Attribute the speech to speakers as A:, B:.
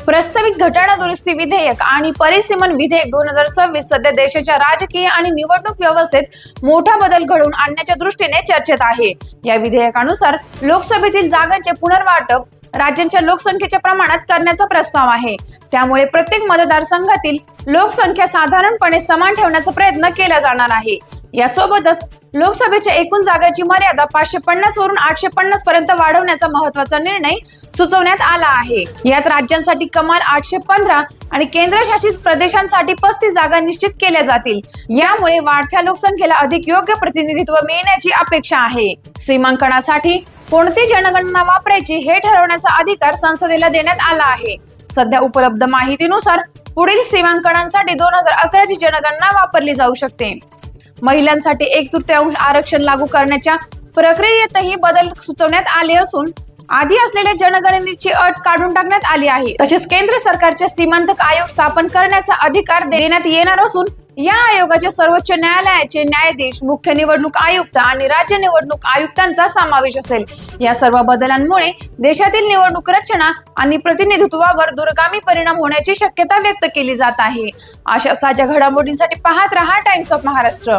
A: प्रस्तावित घटना दुरुस्ती विधेयक आणि परिसीमन विधेयक 2026 सध्या देशाच्या राजकीय आणि निवडणूक व्यवस्थेत मोठा बदल घडवून आणण्याच्या दृष्टीने चर्चेत आहे। या विधेयकानुसार लोकसभेतील जागांचे पुनर्वाटप राज्यांच्या लोकसंख्येच्या प्रमाणात करण्याचा प्रस्ताव आहे। त्यामुळे प्रत्येक मतदारसंघातील लोकसंख्या साधारणपणे समान ठेवण्याचा प्रयत्न केला जाणार आहे। यासोबतच लोकसभेच्या एकूण जागांची मर्यादा 550 वरून 850 पर्यंत वाढवण्याचा महत्त्वाचा निर्णय सुचवण्यात आला आहे। यात राज्यांसाठी कमाल 815 आणि केंद्रशासित प्रदेशांसाठी 35 जागा निश्चित केल्या जातील। यामुळे वाढत्या लोकसंख्येला अधिक योग्य प्रतिनिधित्व मिळण्याची अपेक्षा आहे। सीमांकनासाठी कोणती जनगणना वापरायची हे ठरवण्याचा अधिकार संसदेला देण्यात आला आहे। सध्या उपलब्ध माहितीनुसार पुढील सीमांकनासाठी 2011 ची जनगणना वापरली जाऊ शकते। महिलांसाठी 1/3 आरक्षण लागू करण्याच्या प्रक्रियेतही बदल सुचवण्यात आले असून आधी असलेल्या जनगणनेची अट काढून टाकण्यात आली आहे। तसेच केंद्र सरकारच्या सीमांतक आयोग स्थापन करण्याचा अधिकार देण्यात येणार असून या आयोगाच्या सर्वोच्च न्यायालयाचे न्यायाधीश, मुख्य निवडणूक आयुक्त आणि राज्य निवडणूक आयुक्तांचा समावेश असेल। या सर्व बदलांमुळे देशातील निवडणूक रचना आणि प्रतिनिधित्वावर दूरगामी परिणाम होण्याची शक्यता व्यक्त केली जात आहे। अशाच ताज्या घडामोडींसाठी पाहत रहा टाइम्स ऑफ महाराष्ट्र।